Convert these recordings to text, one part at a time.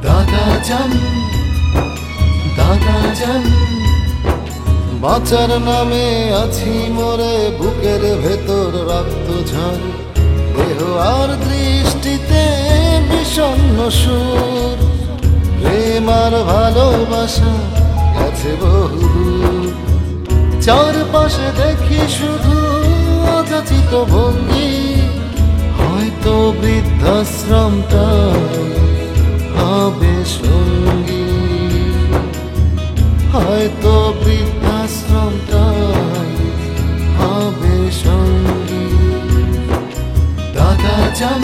দাদা জান, দাদা জান, বাঁচার নামে আছি মরে, বুকের ভেতর রক্ত ঝড়, দেহ আর দৃষ্টিতে বিষণ্ণ সুর, প্রেম আর ভালোবাসা গেছে বহুদূর। চারপাশে দেখি শুধু অযাচিত ভঙ্গি, হয়তো বৃদ্ধাশ্রমটা হবে সঙ্গী, হয়তো বৃদ্ধাশ্রমটাই হবে সঙ্গী। দাদা জান,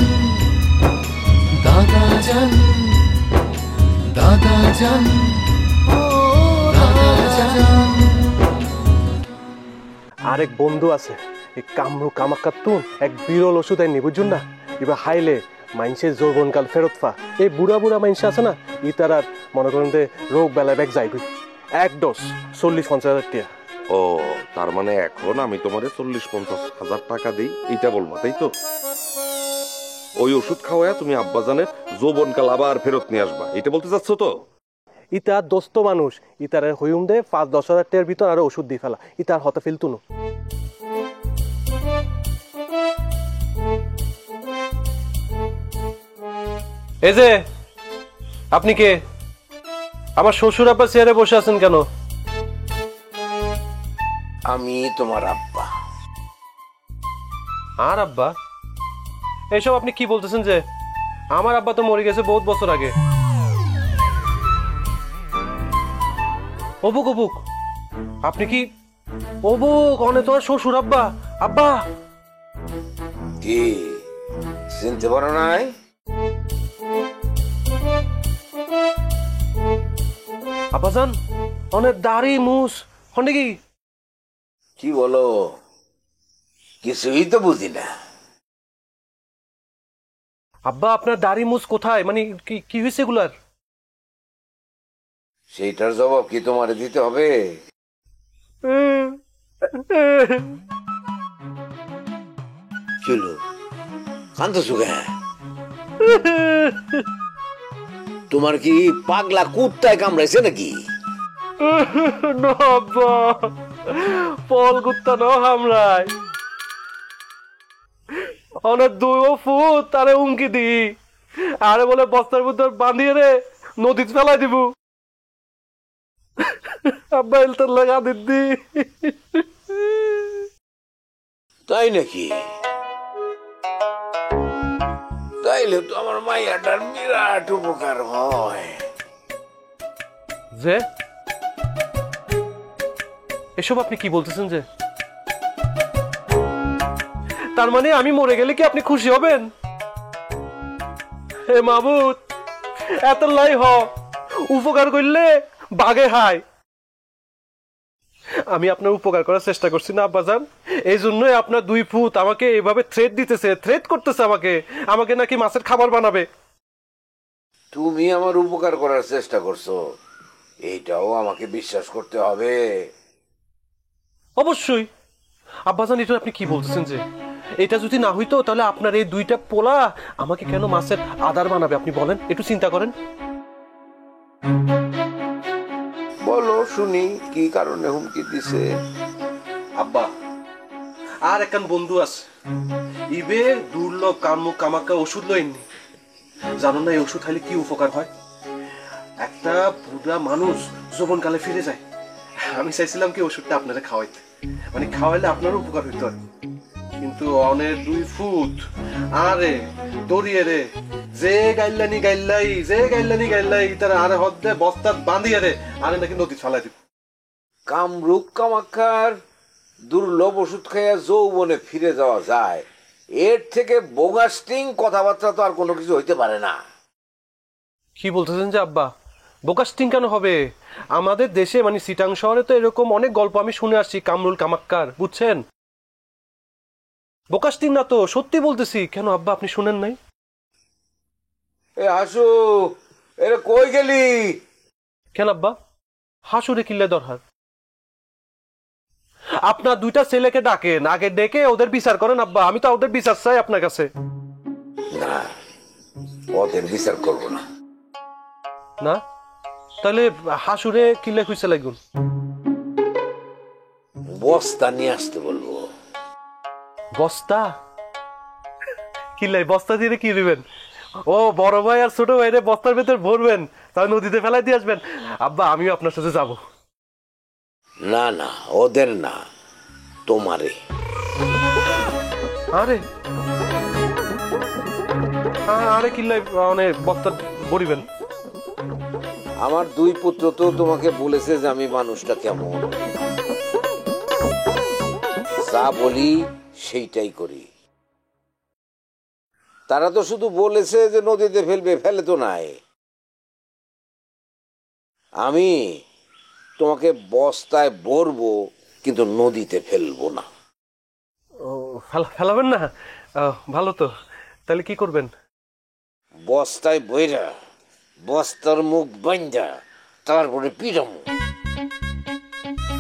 দাদা জান, দাদা জান, ও দাদা জান। আরেক বন্ধু আছে, এই কামরু কামাক্কাতুন এক বিরল ওষুধ আইনি, বুঝুন না? এবার হাইলে মানুষের যৌবনকাল ফেরত পা। এই বুড়া বুড়া মানুষ আছে না, ইতার আর মনে করেন যে রোগ বেলায় ব্যাগ যাইবি। এক ডোজ 40-50 হাজার টাকা। ও, তার মানে এখন আমি তোমারে 40-50 হাজার টাকা দিই, এটা বলবো তাই তো? ওই ওষুধ খাওয়ায় তুমি আব্বাজানের যৌবনকাল আবার ফেরত নিয়ে আসবা, এটা বলতে চাচ্ছ তো? ইতার দোস্ত মানুষ, ইতারে হইম দে 5-10 হাজার টাকার ভিতর আরো ওষুধ দিয়ে ফেলা, ইতার হতা ফেলতুনো। এই যে আপনি কে? আমার শ্বশুর আব্বা চেয়ারে বসে আছেন কেন? আমি তোমার আব্বা। আর আব্বা? এইসব আপনি কি বলতেছেন যে? আমার আব্বা তো মরে গেছে বহুত বছর আগে। অবুক অবুক, আপনি কি অবুক? অনে তোমার শ্বশুর আব্বা? আব্বা কি চিনতে পারো নাই? আব্বাজান অনেক দাড়ি মুস হন্ডে কি? কি বলো? কিছুই তো বুঝি না। আব্বা আপনার দাড়ি মুস কোথায়? মানে কি হয়েছে এগুলার? সেইটার জবাব কি তোমার দিতে হবে? চলো কান্ত সুখে, তোমার কি পাগলা কুত্তায় কামড়াইছে নাকি? না আব্বা, পল কুত্তা ন হামরায়। অনেক দুই ফুট তারে উঙ্কি দি, আরে বলে বস্তার ভিতর বাঁধিয়ে রে নদীতে ফেলাই দিব। আব্বা এলতার লাগা দিদি। তাই নাকি? তাইলে তো আমার মাইয়াটার বিরাট উপকার হয়। যে এসব আপনি কি বলতেছেন? যে তার মানে আমি মরে গেলে কি আপনি খুশি হবেন? হে মাবুদ, এত লাই হ উপকার করলে বাগে হায়। আমি আপনার উপকার করার চেষ্টা করছি না আব্বাজান, এই জন্যই আপনার 2 ফুট আমাকে এভাবে থ্রেট দিতেছে, থ্রেট করতেছে আমাকে নাকি মাছের খাবার বানাবে। তুমি আমার উপকার করার চেষ্টা করছো, এইটাও আমাকে বিশ্বাস করতে হবে। অবশ্যই আব্বাজান, এটা আপনি কি বলতেছেন? যে এটা যদি না হইতো তাহলে আপনার এই 2টা পোলা আমাকে কেন মাছের আদার বানাবে? আপনি বলেন, একটু চিন্তা করেন। বলো শুনি, কি কারণে হুমকি দিছে? আব্বা আর একখান বন্ধু আছে, ইবে দুর্লভ কামাক্কা ওষুধ লইনি। জানো না এই ওষুধ খাইলে কি উপকার হয়? একটা বুড়া মানুষ যৌবনকালে ফিরে যায়। আমি চাইছিলাম কি ওষুধটা আপনারা খাওয়াইতে, মানে খাওয়াইলে আপনারও উপকার হইতো আর। কিন্তু অনের 2 ফুট আরে দড়িয়ে রে, যে গাইল্লানি তারা আরে হদ্দে বস্তাত বাঁধিয়ে রে আরে নাকি নদী ফেলাই দিব। কামরূপ কামাখ্যার দুর্লভ ওষুধ খাইয়া যৌবনে ফিরে যাওয়া যায়, এর থেকে বোগাস্টিং কথাবার্তা তো আর কোনো কিছু হইতে পারে না। কি বলতেছেন যে আব্বা? বোকাস্টিং কেন হবে? আমাদের দেশে মানে সিটাং শহরে তো এরকম অনেক গল্প আমি শুনে আসছি কামরুল কামাক্কার, বুঝছেন? বোকাস্টিং না তো, সত্যি বলতেছি। কেন আব্বা আপনি শুনেন নাই? এ হাসু, এরে কই গেলি? কেন আব্বা হাসুরে কিল্লে দরকার? আপনার 2টা ছেলেকে ডাকেন, আগে ডেকে ওদের বিচার করেন আব্বা। আমি তো ওদের বিচার চাই আপনার কাছে। না, ওদের বিচার করবো না। না তাহলে হাসুরে কিলে খুঁজতে লাগুন? বস্তা নিয়ে আসতে বলবো। বস্তা? কিলাই বস্তা দিয়ে কি দিবেন? ও বড় ভাই আর ছোট ভাইরে বস্তার ভেতর ভরবেন, তাই নদীতে ফেলাই দিয়ে আসবেন? আব্বা আমিও আপনার সাথে যাব। না না, ওদের না, তোমারে। আরে আরে কিলাই মানে বস্তা ভরিবেন? আমার দুই পুত্র তো তোমাকে বলেছে যে আমি মানুষটা কেমন, যা বলি সেইটাই করি। তারা তো শুধু বলেছে যে নদীতে ফেলবে, ফেলে তো নাই। আমি তোমাকে বস্তায় ভরবো, কিন্তু নদীতে ফেলবো না। ও ফেলাবেন না? ভালো তো। তাহলে কি করবেন? বস্তায় বইরা বস্তার মুখ বাইন্ধা তারপরে পিটামু।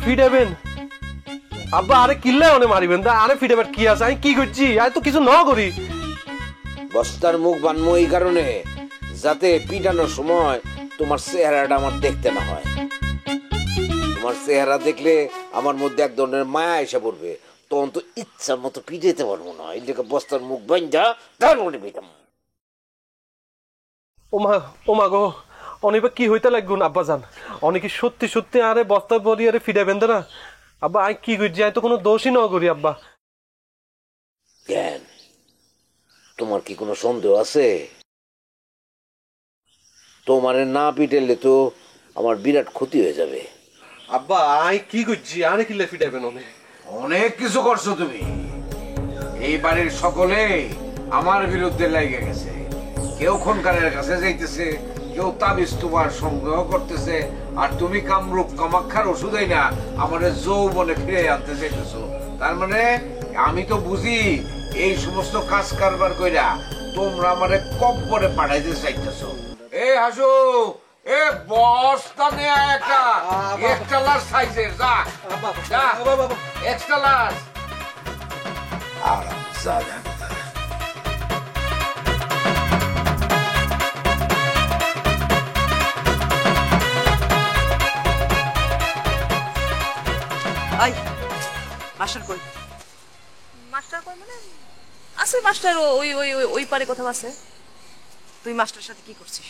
ফিডাবেন? আব্বা আরে কিল্লাই অনে মারিবেন দা? আরে ফিডাবার কি আছে? আমি কি করছি? আমি তো কিছু ন করি। বস্তার মুখ বানবো এই কারণে, যাতে পিটানোর সময় তোমার চেহারাটা আমার দেখতে না হয়। তোমার চেহারা দেখলে আমার মধ্যে এক ধরনের মায়া এসে পড়বে, তখন তো ইচ্ছার মতো পিটাইতে পারবো না। এই দিকে বস্তার মুখ বাইন্ধা তারপরে পিটাম। ওমা গো, অনেক কি হইতে লাগুন আব্বা জান? অনেকে সত্যি সত্যি আরে বস্তা ভরি আরে ফিডাবেন না? আব্বা আমি কি করছি? আমি তো কোনো দোষই ন করি আব্বা। জ্ঞান, তোমার কি কোনো সন্দেহ আছে? তোমারে না পিটাইলে তো আমার বিরাট ক্ষতি হয়ে যাবে। আব্বা আমি কি করছি? আরে কিল্লাই ফিডাবেন অনেক? অনেক কিছু করছো তুমি। এই বাড়ির সকলে আমার বিরুদ্ধে লেগে গেছে। কেউ খনকারের কাছে যাইতেছে, কেউ তাবিজ তোমার সংগ্রহ করতেছে, আর তুমি কামরূপ কামাক্ষার ওষুধই না আমাদের যৌবনে ফিরে আনতে চাইতেছো। তার মানে আমি তো বুঝি এই সমস্ত কাজ কারবার কইরা তোমরা আমারে কব্বরে পাঠাইতে চাইতেছো। এ হাসু, এ বস্তা নিয়ে একটা এক্সট্রা লার্জ সাইজের, যা যা এক্সট্রা লার্জ। আরাম জাদা আই মাস্টার কই? মাস্টার কই মানে আছে মাস্টার ওই ওই ওই পারে কোথাও আছে। তুই মাস্টারের সাথে কি করছিস?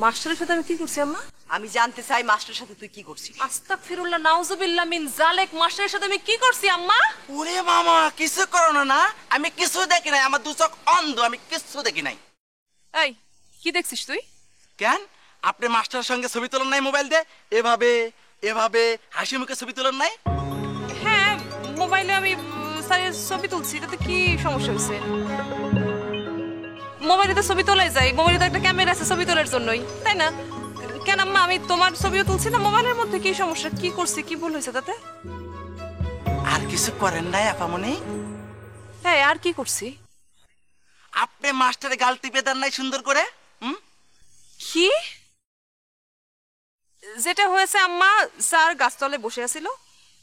মাস্টারের সাথে আমি কি করছি আম্মা? আমি জানতে চাই মাস্টারের সাথে তুই কি করছিস। আস্তাগফিরুল্লাহ নাউজুবিল্লাহ মিন জালিক। মাস্টারের সাথে আমি কি করছি আম্মা? ওরে মামা, কিছু করো না। আমি কিছু দেখি নাই, আমার দু চোখ অন্ধ, আমি কিছু দেখি নাই। এই কি দেখছিস তুই? কেন আপনি মাস্টারের সঙ্গে ছবি তোলেন নাই মোবাইল দিয়ে? এভাবে এভাবে হাসি মুখে ছবি তোলেন নাই? হ্যাঁ মোবাইলে আমি স্যারের ছবি তুলছি, এটাতে কি সমস্যা হয়েছে? মোবাইলে তো ছবি তোলাই যায়, মোবাইলে তো একটা ক্যামেরা আছে ছবি তোলার জন্যই, তাই না? কেন আম্মা আমি তোমার ছবিও তুলছি না, মোবাইলের মধ্যে কি সমস্যা? কি করছি, কি ভুল হয়েছে তাতে? আর কিছু করেন নাই আপামনি? হ্যাঁ আর কি করছি? আপনি মাস্টারে গাল টিপে দেন নাই সুন্দর করে? কি যেটা হয়েছে আম্মা, স্যার গাছতলে বসে আছিল,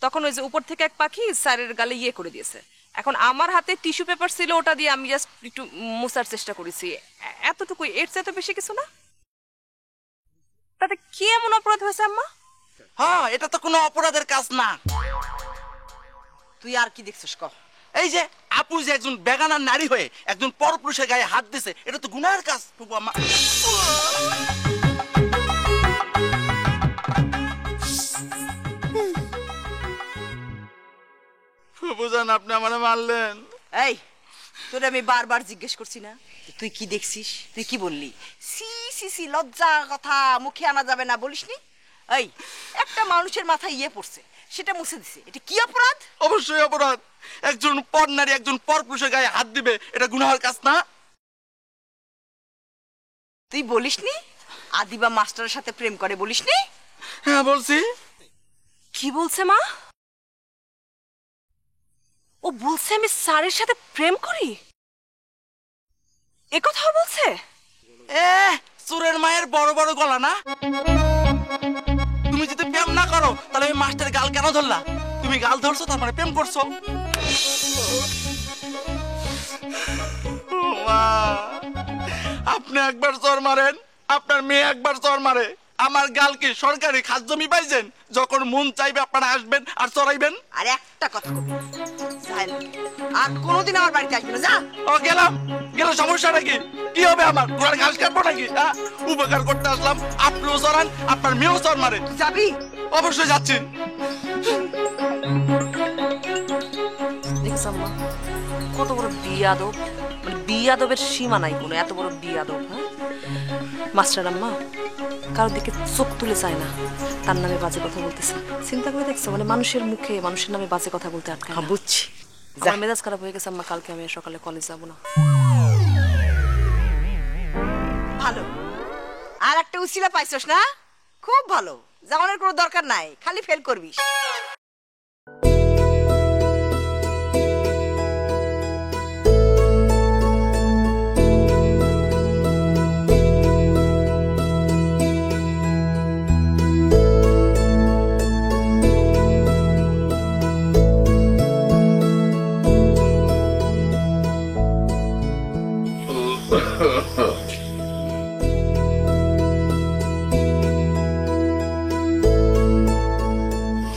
তখন ওই যে উপর থেকে এক পাখি স্যারের গালে ইয়ে করে দিয়েছে। এখন আমার হাতে টিস্যু পেপার ছিল, ওটা দিয়ে আমি জাস্ট একটু মুছার চেষ্টা করেছি, এতটুকুই, এর চেয়ে তো বেশি কিছু না। তাতে কি এমন অপরাধ হয়েছে আম্মা? হ্যাঁ, এটা তো কোনো অপরাধের কাজ না। তুই আর কি দেখছিস ক? এই যে আপু যে একজন বেগানার নারী হয়ে একজন পরপুরুষের গায়ে হাত দিছে, এটা তো গুনাহের কাজ প্রভু আম্মা। বুঝান আপনি আমারে মারলেন। এই তোরে আমি বারবার জিজ্ঞেস করছি না তুই কি দেখছিস? তুই কি বললি? সি সি সি, লজ্জা কথা মুখে আনা যাবে না বলিসনি? এই একটা মানুষের মাথায় ইয়ে পড়ছে, সেটা মুছে দিছে, এটা কি অপরাধ? অবশ্যই অপরাধ। একজন পর নারী একজন পরপুরুষের গায়ে হাত দিবে, এটা গুনাহের কাজ না? তুই বলিসনি আদিবা মাস্টারের সাথে প্রেম করে, বলিসনি? হ্যাঁ বলছি। কি বলছে মা? ও বলছে আমি স্যারের সাথে প্রেম করি, এ কথা বলছে? চোরের মায়ের বড় বড় গলা না? তুমি যদি প্রেম না করো তাহলে আমি মাস্টারের গাল কেন ধরলা? তুমি গাল ধরছো, তার মানে প্রেম করছো। আপনি একবার চোর মারেন, আপনার মেয়ে একবার চর মারে, আমার গাল কি সরকারি খাস জমি পাইছেন? যখন মন চাইবে আপনারা আসবেন আর চড়াইবেন। আর একটা কথা বলবি, যাই না। আর কোনোদিন আমার বাড়িতে আসবি না, যা। ও গেলাম, গেলে সমস্যাটা কি? কি হবে আমার? ঘোড়ার ঘাস কাটবো নাকি? হ্যাঁ, উপকার করতে আসলাম, আপনিও চড়ান, আপনার মেয়েও চর মারে। যাবি? অবশ্যই যাচ্ছি। দেখছ আম্মা, কত বড় বিয়াদব, মানে বিয়াদবের সীমা নাই কোনো, এত বড় বিয়াদব। হ্যাঁ মাস্টার আম্মা কারোর দিকে চোখ তুলে চায় না, তার নামে বাজে কথা বলতেছে। চিন্তা করে দেখছো, মানে মানুষের মুখে মানুষের নামে বাজে কথা বলতে আটকায় না। বুঝছি, আমার মেজাজ খারাপ হয়ে গেছে আম্মা, কালকে আমি সকালে কলেজ যাবো না। ভালো, আর একটা উছিলা পাইছস না? খুব ভালো, যাওয়ানোর কোনো দরকার নাই, খালি ফেল করবিস।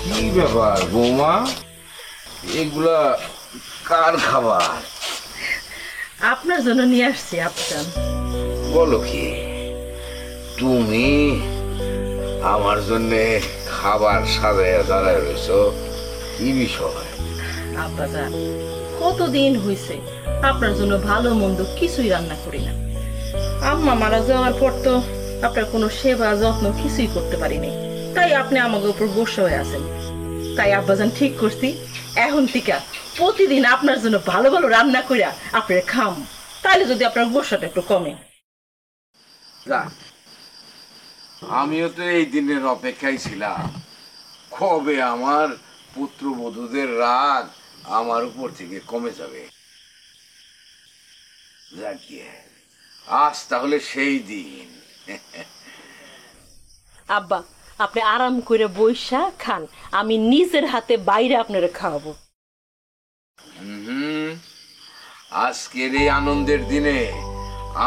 কি ব্যাপার বৌমা, এগুলা কার খাবার? আপনার জন্য নিয়ে আসছি আপনার। বলো কি, তুমি আমার জন্য খাবার সাজাইয়া দাঁড়ায় রয়েছো? কি বিষয়? আব্বাজান, কতদিন হয়েছে আপনার জন্য ভালো মন্দ কিছুই রান্না করি না। আম্মা মারা যাওয়ার পর তো আপনার কোনো সেবা যত্ন কিছুই করতে পারিনি, তাই আপনি আমাকে উপর গোসা হয়ে আছেন। তাই আব্বাজান ঠিক করছি, এখন থেকে প্রতিদিন আপনার জন্য ভালো ভালো রান্না কইরা আপনার খাম, তাইলে যদি আপনার গোসাটা একটু কমে। যাক, আমিও তো এই দিনের অপেক্ষায় ছিলাম, কবে আমার পুত্রবধূদের রাগ আমার উপর থেকে কমে যাবে। যাকিয়ে আজ তাহলে সেই দিন। আব্বা, আপনি আরাম করে বইসা খান, আমি নিজের হাতে বাইরে আপনারা খাওয়াবো। আজকের এই আনন্দের দিনে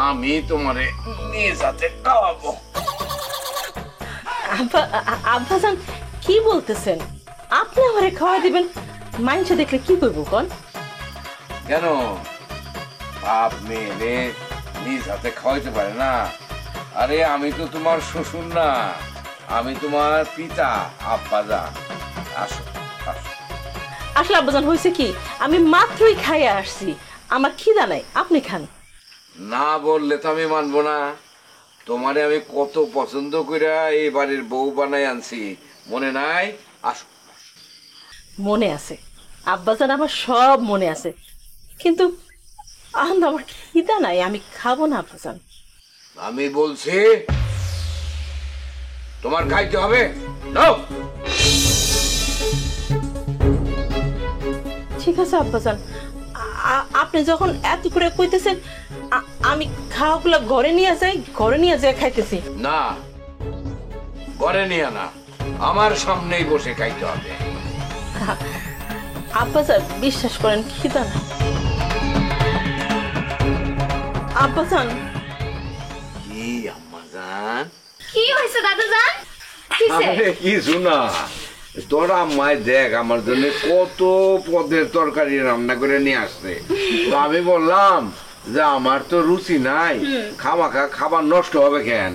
আমি তোমারে নিজ হাতে খাওয়াবো। আব্বাজান কি বলতেছেন? আপনি আমারে খাওয়া দিবেন? মাইনসে দেখলে কি করবো কোন? কেন, বাপ মেয়ে নিজ হাতে খাওয়াইতে পারে না? আরে আমি তো তোমার শ্বশুর না, আমি তোমার পিতা, আব্বাজান। আসো আসো। আসলে আব্বাজান হয়েছে কি, আমি মাত্রই খাইয়ে আসছি, আমার খিদা নাই, আপনি খান। না বললে তো আমি মানবো না। তোমারে আমি কত পছন্দ কইরা এই বাড়ির বউ বানাই আনছি, মনে নাই? আসো। মনে আছে আব্বাজান, আমার সব মনে আছে, কিন্তু এখন তো আমার খিদা নাই, আমি খাবো না আব্বাজান। আমি বলছি তোমার খাইতে হবে, নাও। ঠিক আছে আব্বাজান, আপনি যখন এত করে কইতেছেন, আমি খাওয়াগুলো ঘরে নিয়ে যাই, ঘরে নিয়ে যাই খাইতেছি। না, ঘরে নিয়ে না, আমার সামনেই বসে খাইতে হবে। আব্বাজান বিশ্বাস করেন, খিদা না। আব্বাজান। কি আম্মাজান? কি হয়েছে দাদাজান? কিসে? আরে কিছু না, তোর আম্মায় দেখ আমার জন্য কত পদের তরকারি রান্না করে নিয়ে আসছে। তো আমি বললাম যে আমার তো রুচি নাই, খামাখা খাবার নষ্ট হবে কেন,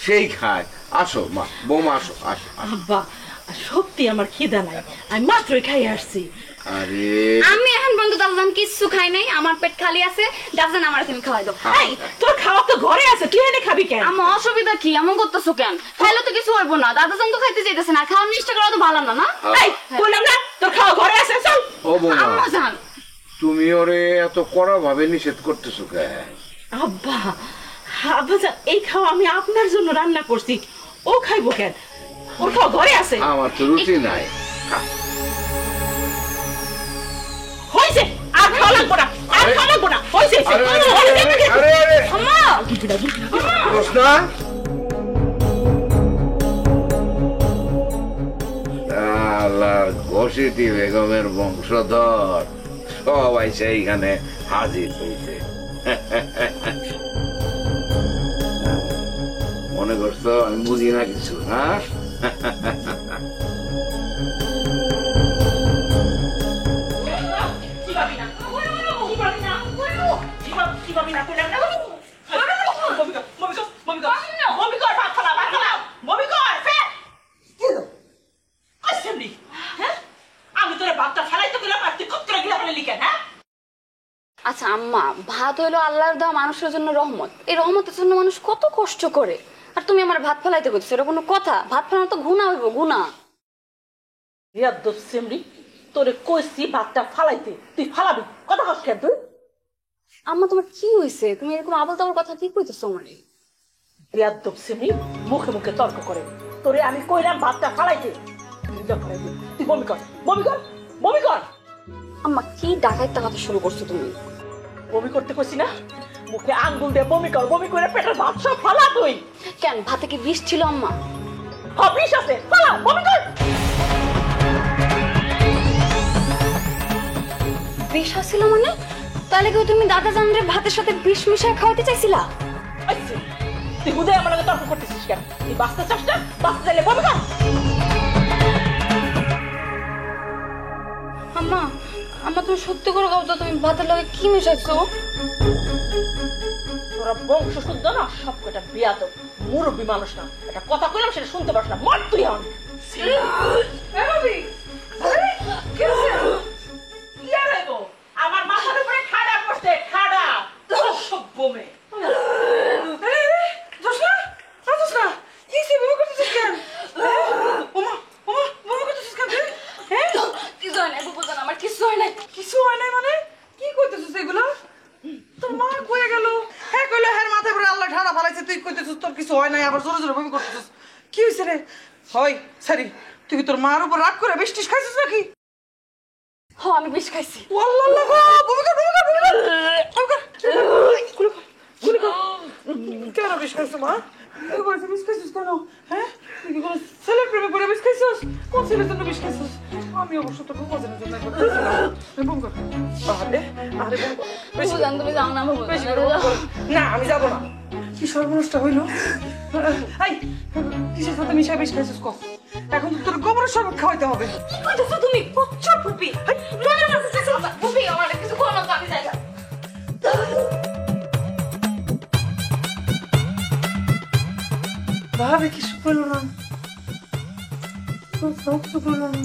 সেই খায়। আসো মা, বৌমা আসো আসো। আব্বা সত্যি আমার খিদা নাই, আমি মাত্রই খাই আসছি। আরে আমি এখন পর্যন্ত দাদাজান কিচ্ছু খাই নাই, আমার পেট খালি আছে। দাদাজান আমার তুমি খাওয়াই দাও। এই তোর খাওয়া তো ঘরে আছে, তুই এনে খাবি কেন? আমার অসুবিধা কি? এমন করতেছো কেন? খাইলে তো কিছু হইব না। দাদাজান তো খাইতে চাইতেছে না, খাওয়ার নিষ্ঠা করা তো ভালো না। না এই বললাম না তোর খাওয়া ঘরে আছে, চল। ও বৌমা, আম্মাজান তুমি ওরে এত কড়া ভাবে নিষেধ করতেছো কেন? আব্বা, আব্বাজান এই খাওয়া আমি আপনার জন্য রান্না করছি, ও খাইবো কেন? ওর খাওয়া ঘরে আছে। আমার তো রুচি নাই। হইছে, আর খাওয়া লাগবো না, আর খাওয়া লাগবো না, হইছে। আরে আরে আরে আম্মা রোশনা, আল্লাহর ঘষিটি বেগমের বংশধর সবাই সেইখানে হাজির হয়েছে। মনে করছো আমি বুঝি না কিছু? হ্যাঁ, আচ্ছা আম্মা, ভাত হইলো আল্লাহর দেওয়া মানুষের জন্য রহমত। এই রহমতের জন্য মানুষ কত কষ্ট করে, আর তুমি আমার ভাত ফেলাইতে করছো, এটা কোনো কথা? ভাত ফেলানো তো গুনাহ হইব, গুনাহ। বিয়াদ্দপ সেমরি, তোরে কইছি ভাতটা ফালাইতে, তুই ফালাবি, কথা কস কেন তুই? আম্মা তোমার কি হইছে? তুমি এরকম আবল তাবল কথা কি কইতেছো আমারে? বিয়াদ্দপ সেমরি মুখে মুখে তর্ক করে। তোরে আমি কইলাম ভাতটা ফালাইতে, তুই যা ফালাইতে, তুই বমি কর, বমি কর, বমি কর। আম্মা কি ডাকাইতে কথা শুরু করছো তুমি? বমি করতে কইছি না? মুখে আঙ্গুল দিয়ে বমি কর, বমি করে পেটের ভাত সব ফালা তুই। কেন, ভাতে কি বিষ ছিল আম্মা? বিষ আছে, ফালা, বমি কর। বিষ আছিল মানে? তাহলে কি তুমি দাদা জানরে ভাতের সাথে বিষ মিশায় খাওয়াতে চাইছিলা? আচ্ছা, তুই হুদে আমার লগে তর্ক করতেছিস কেন? তুই বাঁচতে চাস না? বাঁচতে চাইলে বমি কর। আম্মা, আম্মা তুমি সত্যি করে কও তো, তুমি ভাতের লগে কি মিশাইছো? তোরা বংশ শুদ্ধ না, সব কটা বিয়াদব মুরব্বী মানুষ না। একটা কথা কইলাম সেটা শুনতে পারছ না, মর তুই হন। আমার মাথার উপরে খাড়া পড়ছে, খাড়া সব বমে। কিছু হয় নাই বুবুজান, আমার কিছু হয় নাই। কিছু হয় নাই মানে কি কইতেছিস এগুলা? তোর মা কয়ে গেল, হ্যাঁ কইলো হ্যাঁ মাথায় পড়ে আল্লাহ ঠাড়া ফালাইছে, তুই কইতেছিস তোর কিছু হয় নাই, আবার জোরে জোরে বমি করতেছিস। কি হইছে রে? হয় সরি, তুই কি তোর মার উপর রাগ করে বৃষ্টিস খাইছিস নাকি? হ, আমি বিষ খাইছি। আল্লাহ আল্লাহ গো, বমি কর, বমি কর, বমি কর, বমি কর, গুলি কর, গুলি কর। কেন বিষ খাইছো মা? তুই কইছিস বিষ খাইছিস কেন? হ্যাঁ, তুই কি কোনো ছেলের প্রেমে পড়ে বিষ খাইছিস? কোন ছেলের জন্য বিষ খাইছিস? আমি অবশ্য তোর বুবুজানের জন্য একবার খাইছিলাম। বমি কর, আরে আরে বমি কর, বেশি বুবুজান তুমি যাও না বেশি বুবুজান। করে বমি কর। না আমি যাবো না। কি সর্বনষ্ট হইলো? এই কিসের সাথে মিশা বিষ খাইছিস কফ? এখন তো তোর গোবরের শরবত খাওয়াইতে হবে। কইতেছো তুমি কচ্চর ফুপি? ফুপি আমার কিছু করো না তো, আমি যাই না। ভাবে কিছু করলো না, কিছু করলো না।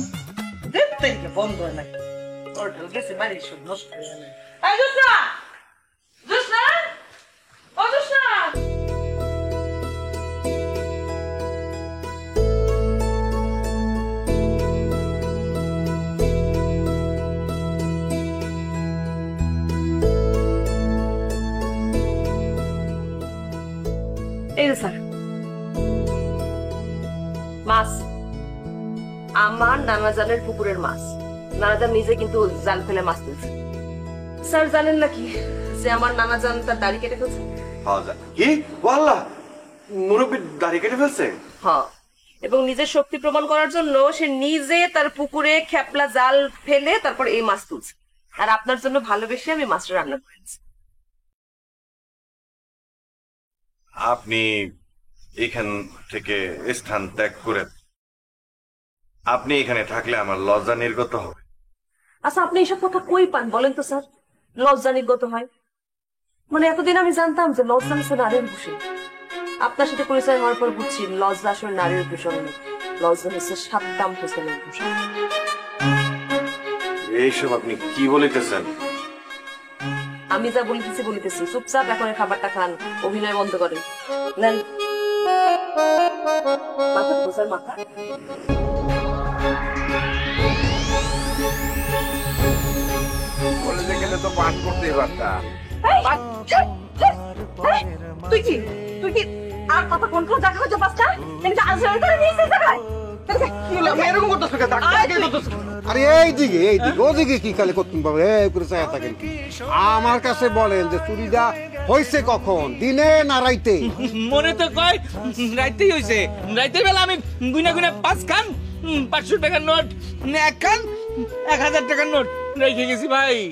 দেখতে বন্ধ হয় নাই, ওর ঢেল গেছে বাড়ি সব নষ্ট হয়ে গেল। এই জোসনা, জোসনা, ও জোসনা। এই যে স্যার মাছ, আমার নানাজানের পুকুরের মাছ। নানাজান নিজে কিন্তু জাল ফেলে মাছ তুলছে। স্যার জানেন নাকি যে আমার নানাজান তার দাড়ি কেটে ফেলছে? কি ওয়াল্লাহ, মুরব্বী দাড়ি কেটে ফেলছে? হ্যাঁ, এবং নিজের শক্তি প্রমাণ করার জন্য সে নিজে তার পুকুরে খেপলা জাল ফেলে তারপর এই মাছ তুলছে। আর আপনার জন্য ভালোবেসে আমি মাছটা রান্না করেছি। আপনি এখান থেকে স্থান ত্যাগ করে আপনি এখানে থাকলে আমার লজ্জা নির্গত হবে। আচ্ছা, আপনি এসব কথা কই পান বলেন তো স্যার? লজ্জা নির্গত হয় মানে? এতদিন আমি জানতাম যে লজ্জা হচ্ছে নারীর ভূষণ। আপনার সাথে পরিচয় হওয়ার পর বুঝছি লজ্জা আসলে নারীর ভূষণ নয়, লজ্জা হচ্ছে সাদ্দাম হোসেনের ভূষণ। এইসব আপনি কি বলিতেছেন? আমি যা বলিতেছি চুপচাপ এখন খাবারটা খান, অভিনয় বন্ধ করেন। নেন মাথা বোঝার মাথা। কলেজে গেলে তো পাঠ করতেই পারতাম। তুই কি আর কথা কোন কোন জায়গা হচ্ছে পাঁচটা? কিন্তু আজরাইল করে নিয়েছে জায়গায়। কি হলো? আমি এরকম করতেছ কেন? ডাক্তারকে করতেছ। আরে এইদিকে ওদিকে কি খালি করতেন বাবা, এই করে চায়া থাকেন কি? আমার কাছে বলেন যে চুরিটা হয়েছে কখন, দিনে না রাইতে? মনে তো কয় রাইতেই হয়েছে। রাইতের বেলা আমি গুনা গুনা 5 খান 500 টাকার নোট, 1 খান 1000 টাকার নোট রেখে গেছি ভাই।